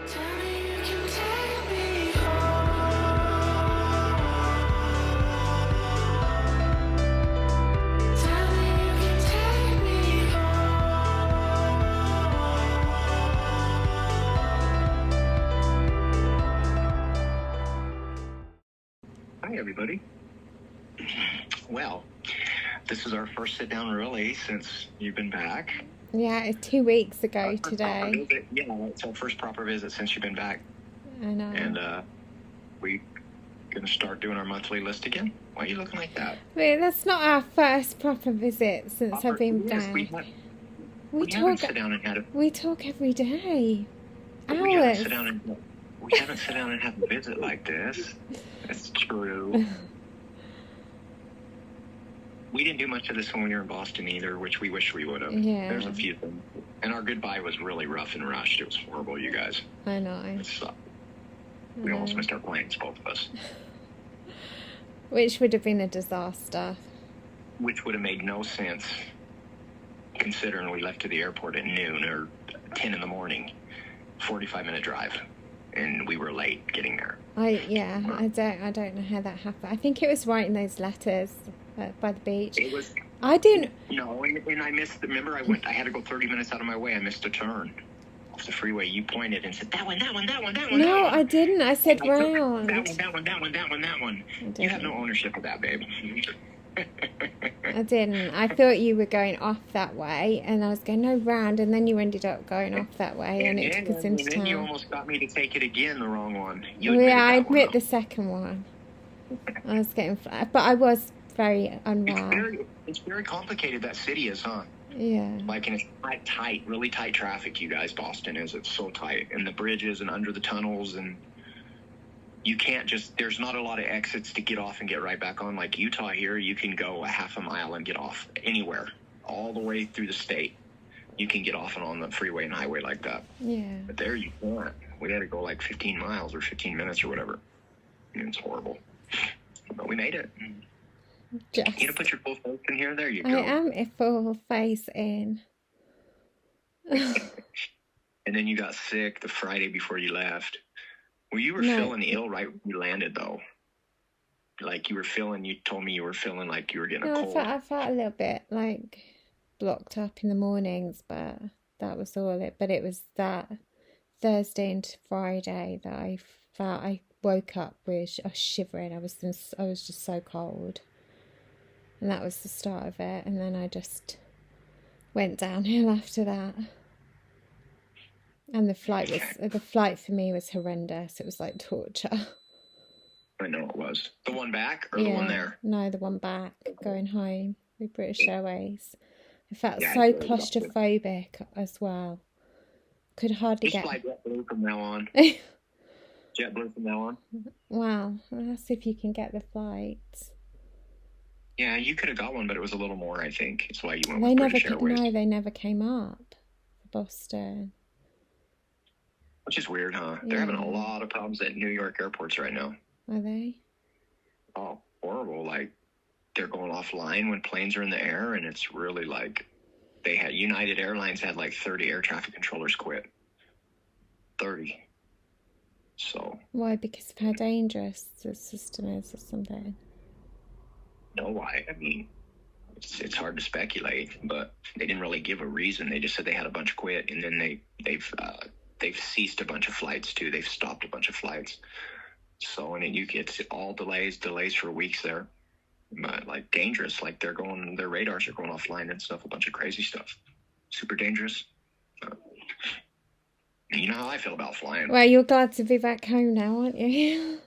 Tell me you can take me home. Tell me you can take me Hi, everybody. Well, this is our first sit-down really since you've been back. Yeah, it's 2 weeks ago Our first proper today. visit. Yeah, it's our first proper visit since you've been back. I know. And we gonna start doing our monthly list again. Why are you looking like that? Wait, that's not our first proper visit since I've been Yes, back. we haven't sit down and had a We talk every day. we haven't Hours. sit down and had a visit like this. That's true. We didn't do much of this when we were in Boston either, which we wish we would have. Yeah. There's a few things. And our goodbye was really rough and rushed. It was horrible, you guys. I know. It sucked. We almost missed our planes, both of us. Which would have been a disaster. Which would have made no sense, considering we left to the airport at noon or 10 in the morning, 45-minute drive, and we were late getting there. I don't know how that happened. I think it was writing those letters by the beach. It was. I didn't. No, and I missed. Remember, I had to go 30 minutes out of my way. I missed a turn off the freeway. You pointed and said, that one. No, I didn't. I said round. That one. You have no ownership of that, babe. I didn't. I thought you were going off that way, and I was going, no, round, and then you ended up going off that way, and it took us into town. And then you almost got me to take it again, the wrong one. I admit the second one. I was getting flat, but I was very unwell. It's very complicated, that city is, huh? Yeah. Like, and it's tight, really tight traffic, you guys. Boston is. It's so tight. And the bridges and under the tunnels, and you can't just, there's not a lot of exits to get off and get right back on. Like Utah here, you can go a half a mile and get off anywhere, all the way through the state. You can get off and on the freeway and highway like that. Yeah. But there you can't. We had to go like 15 miles or 15 minutes or whatever. And it's horrible. But we made it. You gonna put your full face in here? There you go. I am a full face in. And then you got sick the Friday before you left. Well, you were feeling ill right when you landed, though. Like you told me you were feeling like you were getting a cold. I felt a little bit like blocked up in the mornings, but that was all it. But it was that Thursday into Friday that I felt, I woke up with shivering. I was just so cold. And that was the start of it. And then I just went downhill after that. And the flight for me was horrendous. It was like torture. I know it was. The one back or the one there? No, the one back, going home with British Airways. I felt so claustrophobic as well. Could hardly Just fly JetBlue from now on. JetBlue from now on. Wow, let's see if you can get the flights. Yeah, you could have got one, but it was a little more, I think. That's why you went with British Airways. No, they never came up for Boston. Which is weird, huh? They're having a lot of problems at New York airports right now. Are they? Oh, horrible. Like, they're going offline when planes are in the air, and it's really like United Airlines had like 30 air traffic controllers quit. 30. So. Why? Because of how dangerous the system is or something? No, why? I mean, it's hard to speculate, but they didn't really give a reason. They just said they had a bunch quit, and then they've ceased a bunch of flights too. They've stopped a bunch of flights. So, and it's all delays for weeks there. But like dangerous, like their radars are going offline and stuff, a bunch of crazy stuff. Super dangerous. You know how I feel about flying. Well, you're glad to be back home now, aren't you?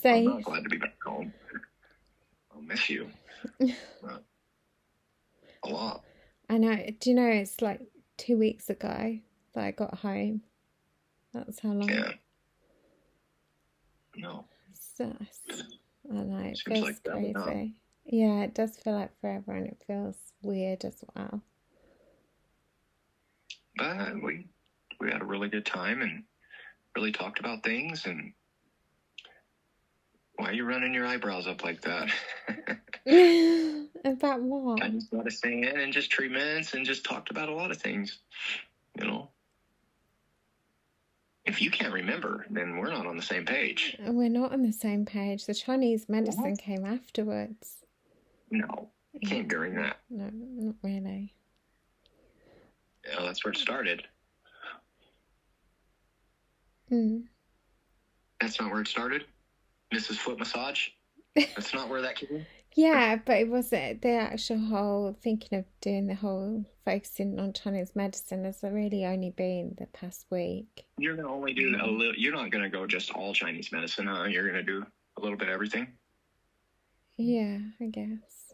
I'm not glad to be back home. I'll miss you. A lot. I know. Do you know it's like 2 weeks ago that I got home? That's how long. Yeah. No. I know, it feels like crazy. Yeah, it does feel like forever, and it feels weird as well. But we had a really good time and really talked about things. And why are you running your eyebrows up like that? About what? I just got to stay in and just treatments and just talked about a lot of things, you know. if you can't remember, then we're not on the same page. We're not on the same page. The Chinese medicine came afterwards. No, it came during that. No, not really. Yeah, that's where it started. Mm. That's not where it started? Mrs. Foot Massage? That's not where that came? Yeah, but it wasn't the actual whole thinking of doing the whole focusing on Chinese medicine has really only been the past week. You're going to only do a little, you're not going to go just all Chinese medicine, huh? You're going to do a little bit of everything? Yeah, I guess.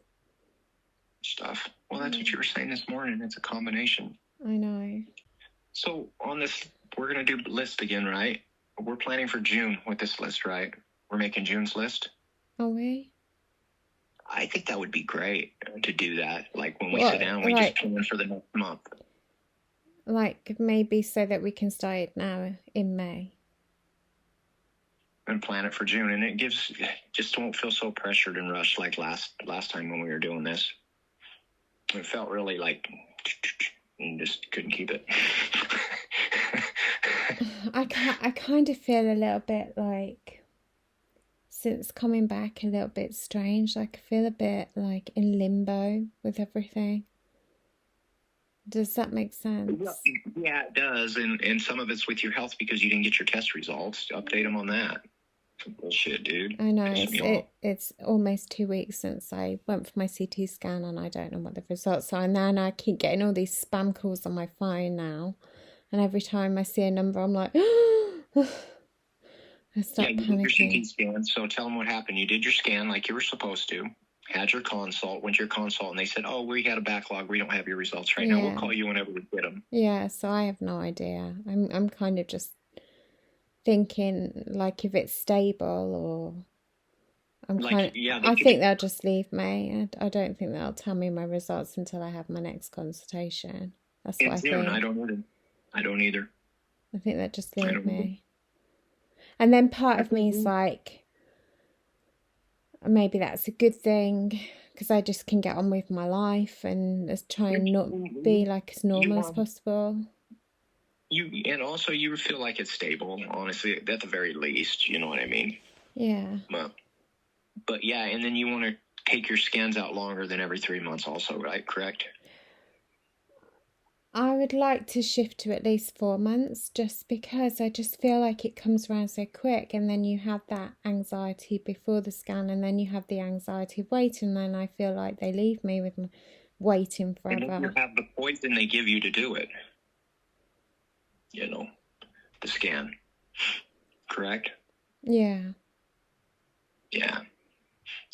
Stuff. Well, that's what you were saying this morning. It's a combination. I know. So on this, we're going to do list again, right? We're planning for June with this list, right? We're making June's list. Are we? I think that would be great to do that. Like when we Well, sit down, we like- just plan for the next month. Like maybe so that we can start it now in May. And plan it for June, and it gives, just don't feel so pressured and rushed like last time when we were doing this. It felt really like you just couldn't keep it. I kind of feel a little bit like, since coming back, a little bit strange. Like I feel a bit like in limbo with everything. Does that make sense? Yeah, it does, and some of it's with your health because you didn't get your test results. Update them on that. Some bullshit, dude. I know, Pissed me off. it's almost 2 weeks since I went for my CT scan and I don't know what the results are. And then I keep getting all these spam calls on my phone now. And every time I see a number, I'm like, I start You did your panicking. CT scan, so tell them what happened. You did your scan like you were supposed to, had your consult, went to your consult, and they said, oh, we got a backlog. We don't have your results right now. We'll Yeah. call you whenever we get them. Yeah, so I have no idea. I'm kind of just thinking like if it's stable or I'm Like, kind of, yeah, they I could- think they'll just leave me. I don't think they'll tell me my results until I have my next consultation. That's what I In June, think. I don't either. I think they'll just I leave don't know. me. And then part of me is like, maybe that's a good thing because I just can get on with my life and just try and not be like as normal as possible. And also you feel like it's stable, honestly, at the very least, you know what I mean? Yeah. But yeah, and then you want to take your scans out longer than every 3 months also, right? Correct? I would like to shift to at least 4 months just because I just feel like it comes around so quick and then you have that anxiety before the scan and then you have the anxiety of waiting and then I feel like they leave me with waiting And then you forever. have the poison they give you to do it. You know, the scan. Correct? Yeah. Yeah.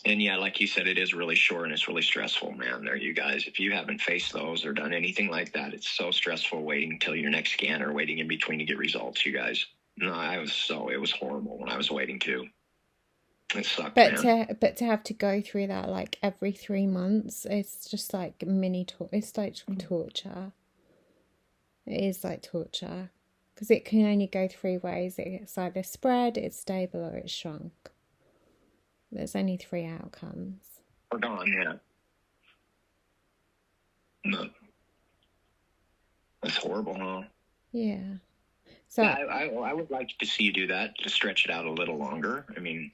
And yeah, like you said, it is really short and it's really stressful, man. There, you guys, if you haven't faced those or done anything like that, it's so stressful waiting till your next scan or waiting in between to get results, you guys. No, it was horrible when I was waiting too. It sucked, But man. to have to go through that like every 3 months, it's just like it's like torture. It is like torture because it can only go 3 ways. It's either spread, it's stable, or it's shrunk. There's only 3 outcomes. We're gone, yeah. No. That's horrible, huh? Yeah. So Yeah, I would like to see you do that, to stretch it out a little longer. I mean,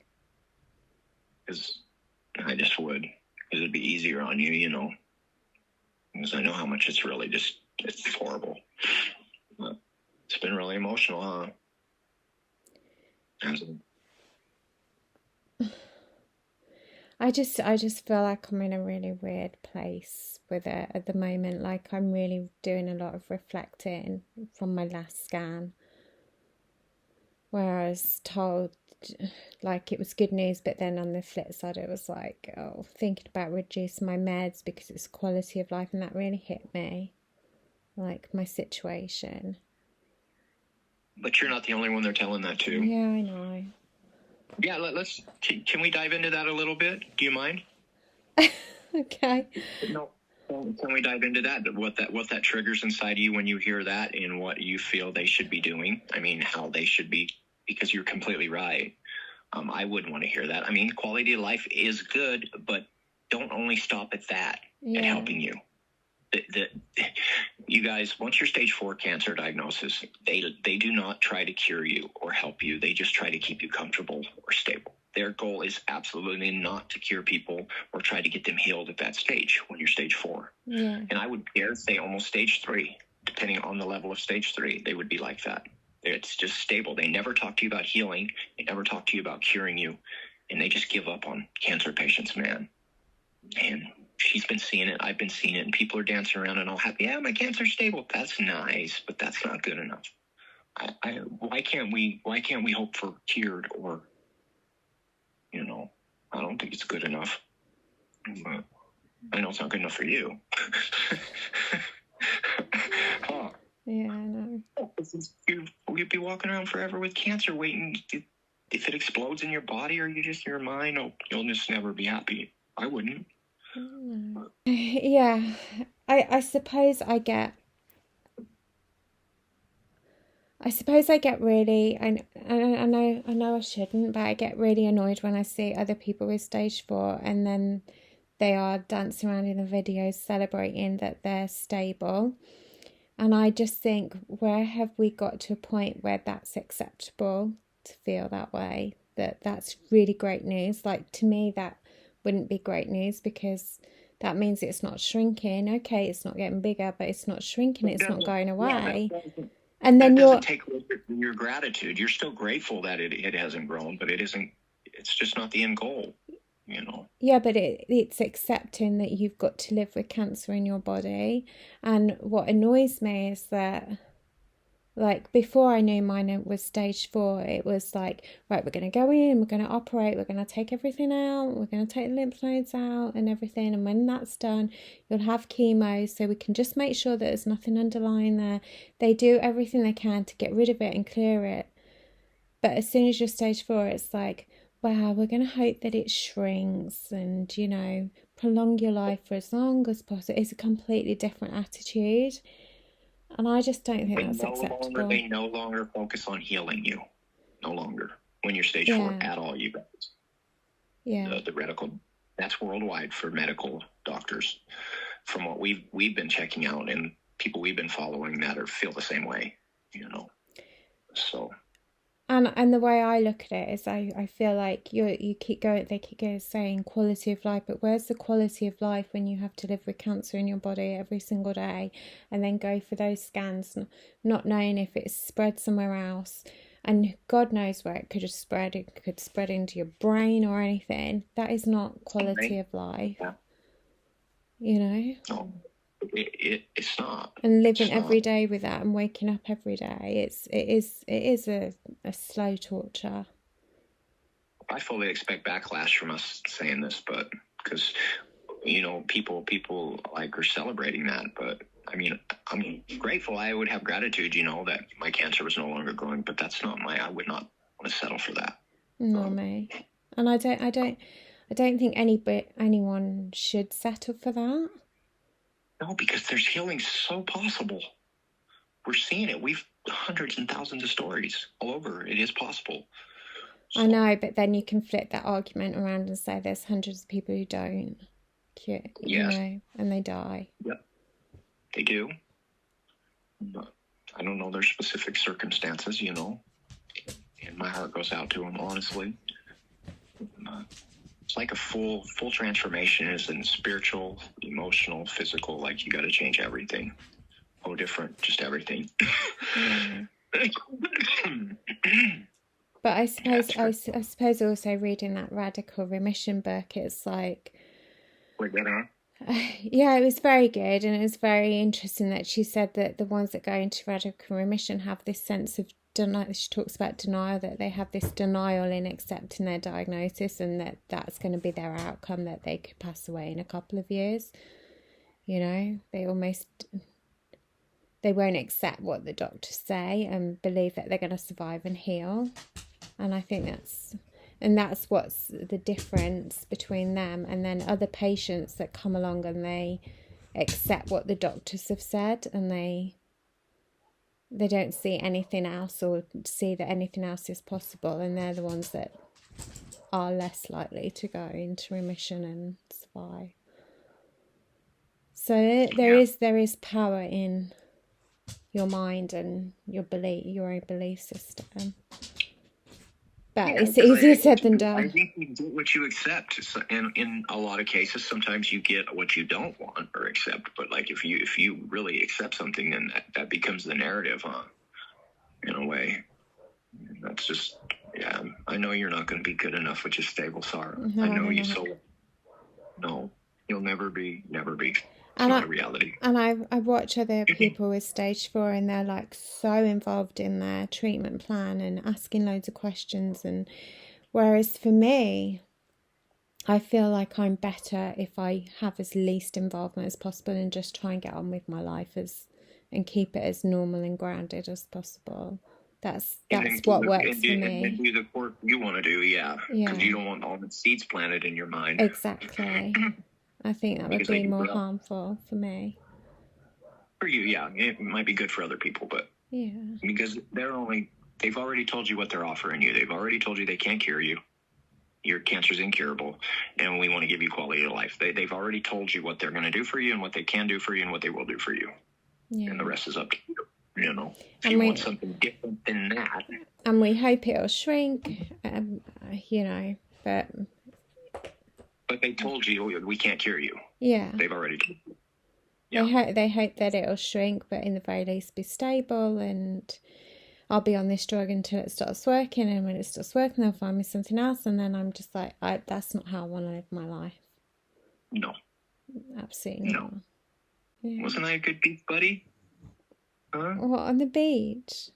because I just would. Because it'd be easier on you, you know. Because I know how much it's really just, it's horrible. But it's been really emotional, huh? Hasn't it? I just feel like I'm in a really weird place with it at the moment. Like I'm really doing a lot of reflecting from my last scan, where I was told like it was good news, but then on the flip side it was like, oh, thinking about reducing my meds because it's quality of life, and that really hit me, like my situation. But you're not the only one they're telling that to. Yeah, I know. Yeah, can we dive into that a little bit? Do you mind? Okay. No. Can we dive into that? What that triggers inside you when you hear that and what you feel they should be doing? I mean, how they should be, because you're completely right. I wouldn't want to hear that. I mean, quality of life is good, but don't only stop at that, at Yeah. helping you. You guys, once you're stage 4 cancer diagnosis, they do not try to cure you or help you. They just try to keep you comfortable or stable. Their goal is absolutely not to cure people or try to get them healed at that stage when you're stage 4. Yeah. And I would dare say almost stage 3, depending on the level of stage 3, they would be like that. It's just stable. They never talk to you about healing. They never talk to you about curing you. And they just give up on cancer patients, man. And she's been seeing it. I've been seeing it. And people are dancing around and all happy. Yeah, my cancer's stable. That's nice, but that's not good enough. Why can't we hope for cured or, I don't think it's good enough. But I know it's not good enough for you. Huh. Yeah, I know. You'd be walking around forever with cancer waiting. If it explodes in your body or you just your mind, you'll just never be happy. I wouldn't. Yeah, I suppose I get really, I know I shouldn't, but I get really annoyed when I see other people with stage 4 and then they are dancing around in the videos celebrating that they're stable. And I just think, where have we got to a point where that's acceptable to feel that way? That's really great news. Like, to me, that wouldn't be great news because that means it's not shrinking. Okay, it's not getting bigger, but it's not shrinking. It's not going away. And then that doesn't take away from your gratitude. You're still grateful that it hasn't grown, but it isn't. It's just not the end goal, Yeah, but it's accepting that you've got to live with cancer in your body. And what annoys me is that, like, before I knew mine was stage 4, it was like, right, we're going to go in, we're going to operate, we're going to take everything out, we're going to take the lymph nodes out and everything. And when that's done, you'll have chemo, so we can just make sure that there's nothing underlying there. They do everything they can to get rid of it and clear it. But as soon as you're stage 4, it's like, wow, we're going to hope that it shrinks and, prolong your life for as long as possible. It's a completely different attitude. And I just don't think that's acceptable. They no longer focus on healing you. No longer. When you're stage 4 at all, you guys. Yeah. The medical, that's worldwide for medical doctors. From what we've been checking out and people we've been following that feel the same way, So. And the way I look at it is I feel like they keep going saying quality of life, but where's the quality of life when you have to live with cancer in your body every single day and then go for those scans, not knowing if it's spread somewhere else, and God knows where it could have spread. It could spread into your brain or anything. That is not quality of life. Yeah. No. It's not. And living every day with that and waking up every day, it is a slow torture. I fully expect backlash from us saying this, but because people like are celebrating that, but I mean, I'm grateful. I would have gratitude, that my cancer was no longer growing, but that's not I would not want to settle for that. No, me. And I don't think anyone should settle for that. No, because there's healing so possible. We're seeing it. We've hundreds and thousands of stories all over. It is possible. So. I know, but then you can flip that argument around and say there's hundreds of people who don't cure, and they die. Yep, they do. But I don't know their specific circumstances, and my heart goes out to them, honestly. It's like a full transformation is in spiritual, emotional, physical. Like you got to change everything. Oh, different, just everything. But I suppose also reading that Radical Remission book, it's like, yeah, it was very good, and it was very interesting that she said that the ones that go into Radical Remission have this sense of denial. She talks about denial, that they have this denial in accepting their diagnosis, and that's going to be their outcome, that they could pass away in a couple of years. They won't accept what the doctors say and believe that they're going to survive and heal. And I think that's what's the difference between them and then other patients that come along and they accept what the doctors have said, and they don't see anything else or see that anything else is possible, and they're the ones that are less likely to go into remission and survive. So there is power in your mind and your own belief system. But it's easier said than I done. think you get what you accept, and in a lot of cases, sometimes you get what you don't want or accept. But like if you really accept something, then that becomes the narrative, huh? In a way, that's just I know you're not going to be good enough with your stable, Sarah. No, I know I'm you not. so. No, you'll never be. It's And not a reality. And I watch other people with stage 4 and they're like so involved in their treatment plan and asking loads of questions, and whereas for me, I feel like I'm better if I have as least involvement as possible and just try and get on with my life and keep it as normal and grounded as possible. That's what works for me. And do the work you want to do, Yeah. Because you don't want all the seeds planted in your mind. Exactly. I think that would Because they be can more grow. harmful for me. For you, it might be good for other people, but Yeah. because they've already told you what they're offering you. They've already told you they can't cure you. Your cancer's incurable, and we want to give you quality of life. They've already told you what they're going to do for you and what they can do for you and what they will do for you. Yeah. And the rest is up to you. You know, if And you we- want something different than that. And we hope it'll shrink, you know, but But they told you we can't cure you. yeah. They've already told you. Yeah. They hope that it'll shrink, but in the very least be stable, and I'll be on this drug until it stops working, and when it stops working they'll find me something else, and then I'm just like, that's not how I want to live my life. No. Absolutely No. not. Yeah. Wasn't I a good beach buddy? Huh? What, on the beach?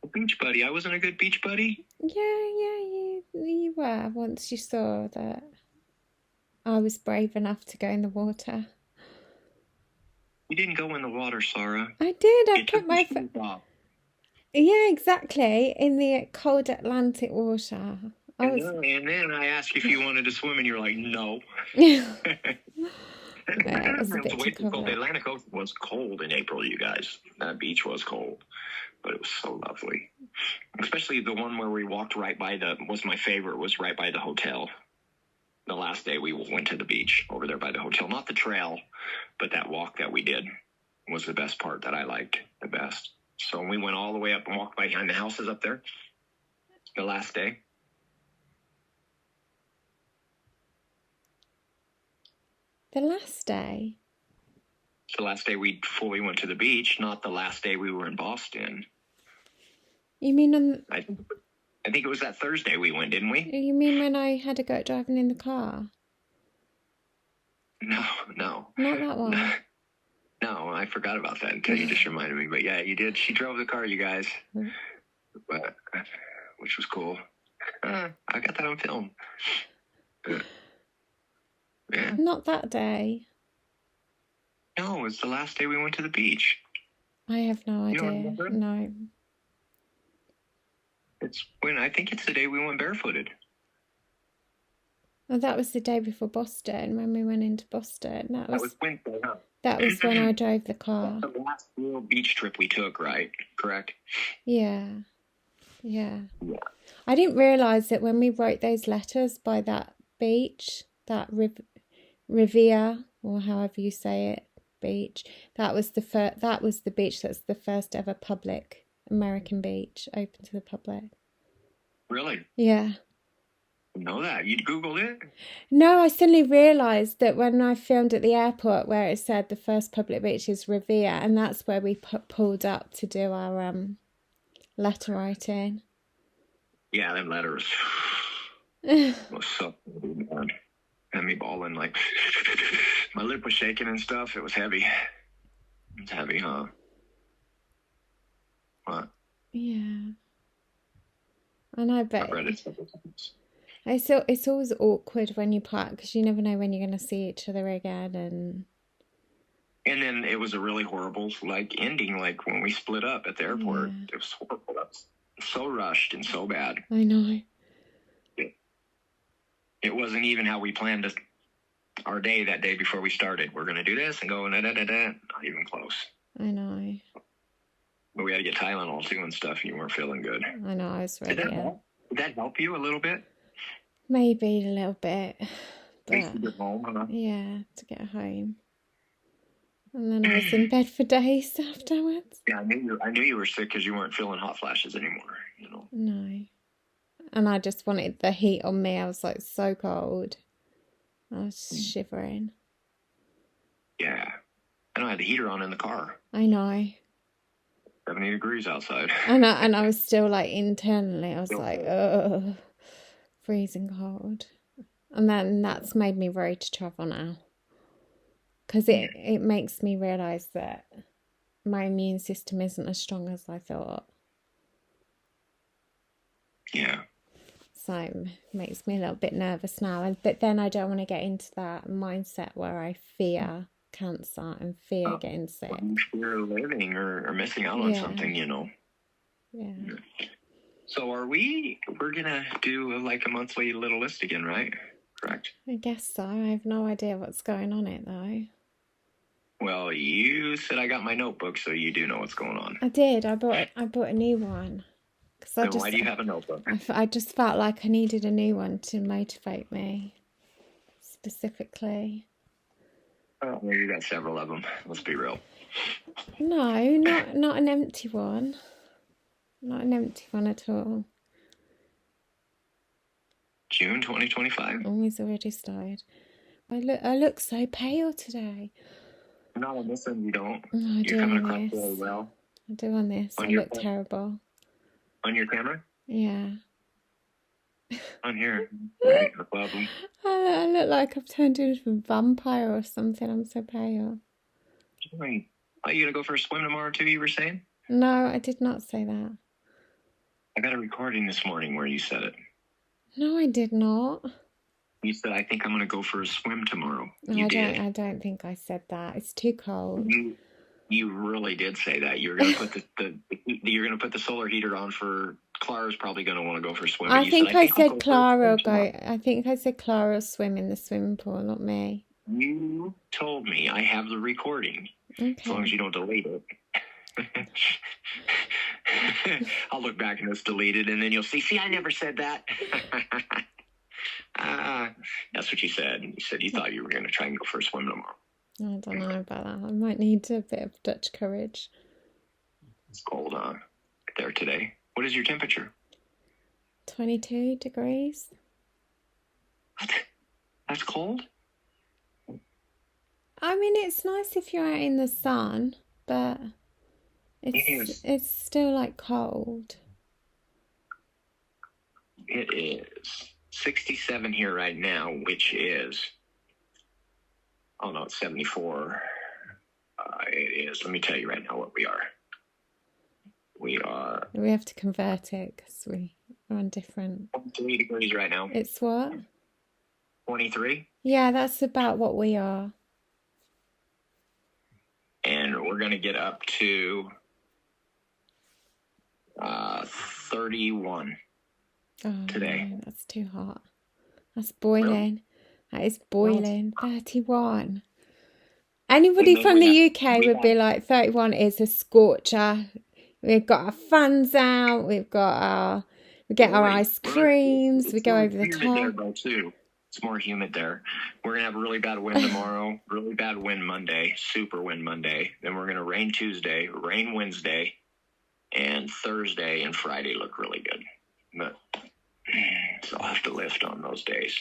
A beach buddy. I wasn't a good beach buddy? Yeah, you were, once you saw that I was brave enough to go in the water. You didn't go in the water, Sarah. I did. I You put took my the shoes off. Yeah, exactly. In the cold Atlantic water. And then I asked you if you wanted to swim, and you're like, no. Yeah, it was a It bit was way too too cold. cold. The Atlantic Ocean was cold in April, you guys. That beach was cold, but it was so lovely. Especially the one where we walked right by was my favorite, was right by the hotel. The last day we went to the beach over there by the hotel. Not the trail, but that walk that we did was the best part that I liked the best. So we went all the way up and walked behind the houses up there the last day. The last day. The last day we fully went to the beach, not the last day we were in Boston. You mean on? I think it was that Thursday we went, didn't we? You mean when I had to go driving in the car? No. Not that one. No, I forgot about that until you just reminded me. But yeah, you did. She drove the car, you guys, which was cool. I got that on film. Yeah. Not that day. No, it's the last day we went to the beach. I have no You don't idea. remember? No. I think it's the day we went barefooted. Well, that was the day before Boston, when we went into Boston. That was Wednesday, huh? That was when I drove the car. That's the last real beach trip we took, right? Correct? Yeah. I didn't realise that when we wrote those letters by that beach, that Riviera, or however you say it, beach, that was the beach that's the first ever public American beach open to the public. Really? Yeah. Know that? You Googled it? No, I suddenly realised that when I filmed at the airport where it said the first public beach is Riviera, and that's where we pulled up to do our letter writing. Yeah, them letters was so bad. Had me bawling, like my lip was shaking and stuff. It was heavy. It's heavy, huh? What? Yeah. And I bet I've read it several times. it's always awkward when you part because you never know when you're going to see each other again, And then it was a really horrible ending, like when we split up at the airport. Yeah. It was horrible. That was so rushed and so bad. I know. It wasn't even how we planned our day that day before we started. We're going to do this and go, da-da-da-da. Not even close. I know. But we had to get Tylenol too and stuff. You weren't feeling good. I know. I was Did ready. that help you a little bit? Maybe a little bit, At least but to get home, huh? yeah, to get home. And then I was in bed for days afterwards. Yeah, I knew you were sick because you weren't feeling hot flashes anymore. You know. No. And I just wanted the heat on me. I was like so cold. I was shivering. Yeah. I had the heater on in the car. I know. 70 degrees outside. And I was still like internally, I was like, ugh, freezing cold. And then that's made me ready to travel now. Because it makes me realise that my immune system isn't as strong as I thought. Yeah. So it makes me a little bit nervous now. But then I don't want to get into that mindset where I fear cancer and fear getting sick. Fear living or missing out on something, you know. Yeah. So we're going to do like a monthly little list again, right? Correct? I guess so. I have no idea what's going on it though. Well, you said I got my notebook, so you do know what's going on. I did. I bought a new one. So why do you have a notebook? I just felt like I needed a new one to motivate me specifically. Oh, maybe you got several of them. Let's be real. No, not an empty one. Not an empty one at all. June 2025. Oh, he's already started. I look so pale today. No, on this end you don't. Oh, I do You're coming on across this. really well. I do on this. I look terrible. On your camera? Yeah. On here. Right, no problem. I look like I've turned into a vampire or something. I'm so pale. Wait, are you going to go for a swim tomorrow too, you were saying? No, I did not say that. I got a recording this morning where you said it. No, I did not. You said, I think I'm going to go for a swim tomorrow. No, You did. I don't think I said that. It's too cold. You really did say that. You're going to put the solar heater on for Clara's probably going to want to go for a swim. I think I said Clara will go. I think I said Clara will swim in the swimming pool, not me. You told me. I have the recording. Okay. As long as you don't delete it. I'll look back and it's deleted, and then you'll see, I never said that. That's what you said. You said you thought you were going to try and go for a swim tomorrow. I don't know about that. I might need a bit of Dutch courage. It's cold there today. What is your temperature? 22 degrees. What? That's cold? I mean, it's nice if you're out in the sun, but it's still like cold. It is 67 here right now, which is, oh no, it's 74. It is, let me tell you right now what we are. We have to convert it because we're on different. 23 degrees right now. It's what? 23. Yeah, that's about what we are. And we're going to get up to 31 today. No, that's too hot. That's boiling. Really? That is boiling. 31. Anybody from the UK would be like, 31 is a scorcher. We've got our fans out. We get our ice creams. We go over the top. It's more humid there. We're going to have a really bad wind tomorrow, really bad wind Monday, super wind Monday. Then we're going to rain Tuesday, rain Wednesday, and Thursday and Friday look really good. But so I'll have to lift on those days.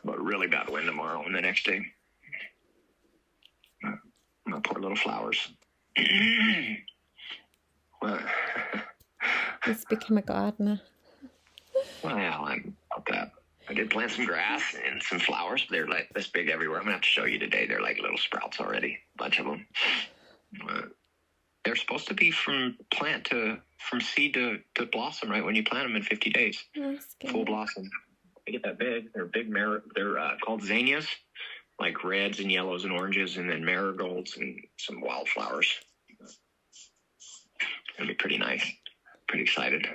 But really bad wind tomorrow and the next day. My poor little flowers. Let's become a gardener. Well, I'm about that. I did plant some grass and some flowers. They're like this big everywhere. I'm going to have to show you today. They're like little sprouts already. A bunch of them. They're supposed to be from seed to blossom, right? When you plant them in 50 days. Full blossom. They get that big. They're big. They're called zinnias, like reds and yellows and oranges, and then marigolds and some wildflowers. It'll be pretty nice. Pretty excited.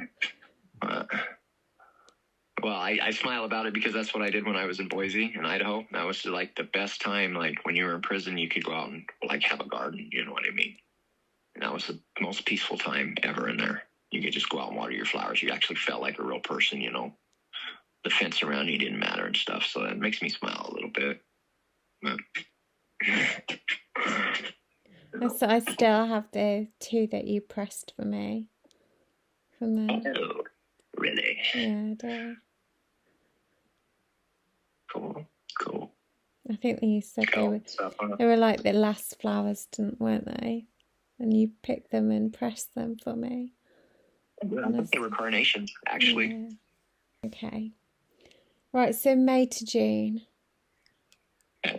Well, I smile about it because that's what I did when I was in Boise in Idaho. That was like the best time. Like when you were in prison, you could go out and like have a garden. You know what I mean? And that was the most peaceful time ever in there. You could just go out and water your flowers. You actually felt like a real person, you know. The fence around you didn't matter and stuff. So that makes me smile a little bit. But So I still have the 2 that you pressed for me from the. Oh, really? Yeah, I do. Cool, cool. I think you said Cool stuff, huh? they were like the last flowers, weren't they? And you picked them and pressed them for me. I think they were carnations, actually. Yeah. Okay. Right, so May to June. Okay.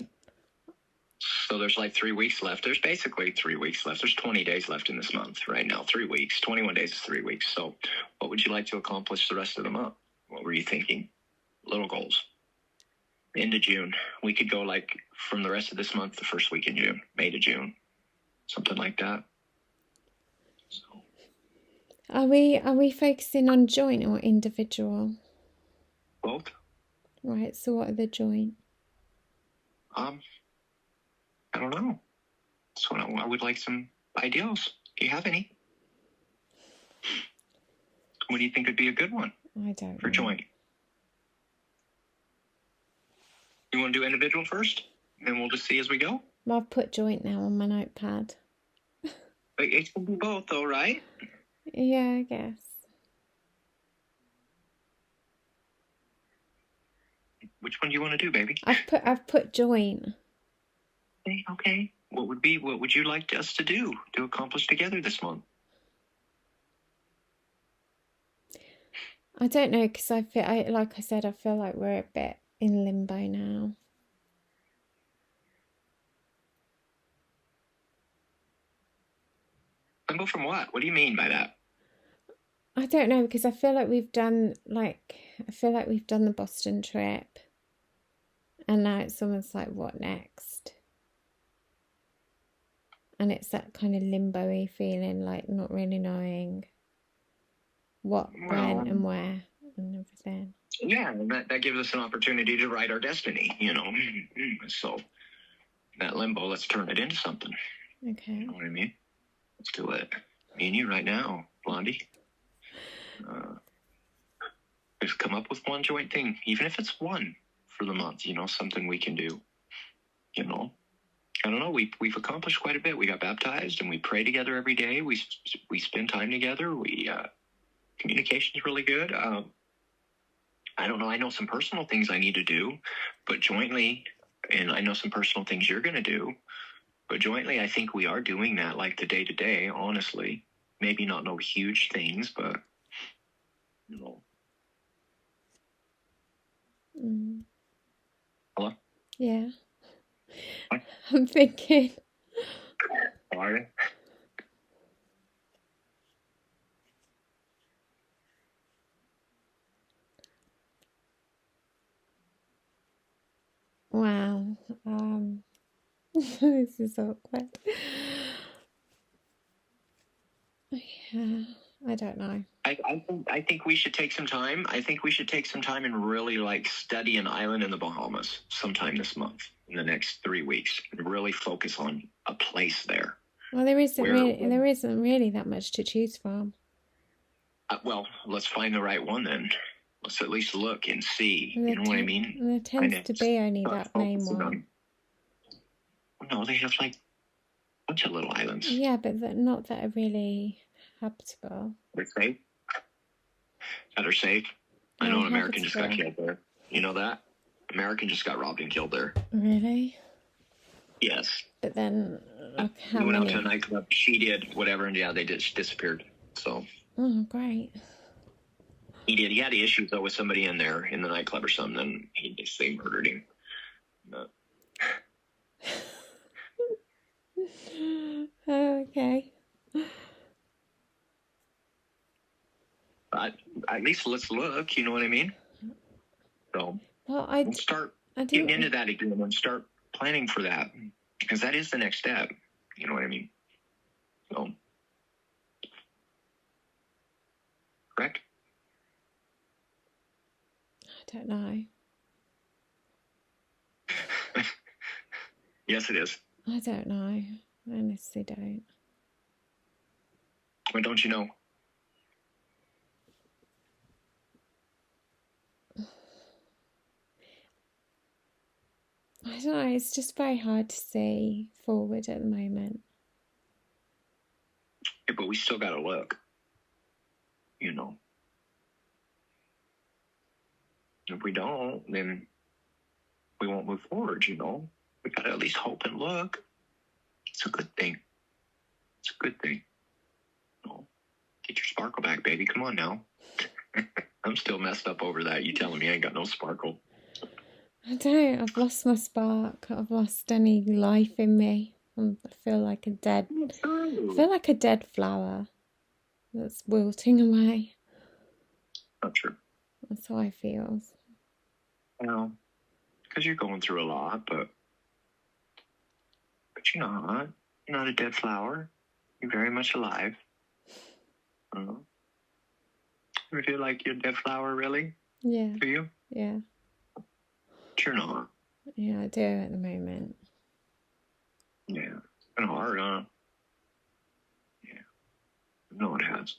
So there's like 3 weeks left. There's basically 3 weeks left. There's 20 days left in this month right now. 3 weeks. 21 days is 3 weeks. So what would you like to accomplish the rest of the month? What were you thinking? Little goals. Into June. We could go like from the rest of this month, the first week in June, May to June. Something like that. So Are we focusing on joint or individual? both. Right, so what are the joint? I don't know. So I would like some ideas. Do you have any? What do you think would be a good one I don't for know. joint? You want to do individual first? Then we'll just see as we go? Well, I've put joint now on my notepad. It can be both though, right? Yeah, I guess. Which one do you want to do, baby? I've put joint. Okay. What would you like us to do to accomplish together this month? I don't know, because like I said, I feel like we're a bit in limbo now. Limbo from what? What do you mean by that? I don't know, because I feel like we've done the Boston trip, and now it's almost like, what next? And it's that kind of limbo-y feeling, like not really knowing what, when, and where, and everything. Yeah, and that gives us an opportunity to write our destiny, So that limbo, let's turn it into something. Okay. You know what I mean? Let's do it. Me and you right now, Blondie. Just come up with one joint thing, even if it's one for the month, something we can do. I don't know. We've accomplished quite a bit. We got baptized and we pray together every day. We spend time together. Communication is really good. I don't know. I know some personal things I need to do, but jointly, and I know some personal things you're going to do, but jointly, I think we are doing that, like the day to day. Honestly, maybe not no huge things, but Hello? Yeah. What? I'm thinking. How are you? Wow. This is awkward. Yeah, I don't know. I think we should take some time. I think we should take some time and really study an island in the Bahamas sometime this month, in the next 3 weeks, and really focus on a place there. Well, there isn't really that much to choose from. Well, let's find the right one then. Let's at least look and see. You know what I mean? There tends to be only that main one. No, they have a bunch of little islands. Yeah, but not that are really habitable. They're safe. That are safe. I know an American just got killed there. You know that? American just got robbed and killed there. Really? Yes. But then, how we went many? out to a nightclub. She did whatever, and they just disappeared. So. Oh, great. He did. He had issues though with somebody in there in the nightclub or something, and they murdered him. But... Okay. But at least let's look. You know what I mean? So let's start getting into that again and start planning for that, because that is the next step. You know what I mean? So, correct? I don't know. Yes, it is. I don't know. I honestly don't. What don't you know? I don't know, it's just very hard to see forward at the moment. Yeah, but we still got to look. You know. If we don't, then we won't move forward, you know. We got to at least hope and look. It's a good thing. It's a good thing. You know, get your sparkle back, baby. Come on now. I'm still messed up over that. You telling me I ain't got no sparkle. I don't. I've lost my spark. I've lost any life in me. I feel like a dead. I feel like a dead flower that's wilting away. Not true. That's how I feel. Well, because you're going through a lot, but you're not. You're not a dead flower. You're very much alive. You ever feel like you're a dead flower, really? Yeah. For you? Yeah. But you're not. Yeah, I do at the moment. Yeah. It's been hard, huh? Yeah. No, it has.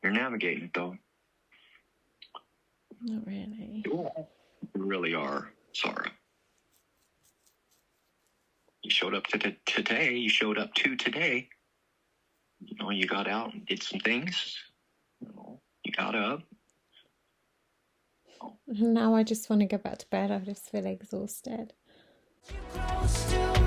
You're navigating it, though. Not really. You really are, Sarah. You showed up to today. You showed up to today. You know, you got out and did some things. You know, you got up. And now I just want to go back to bed. I just feel exhausted. Close to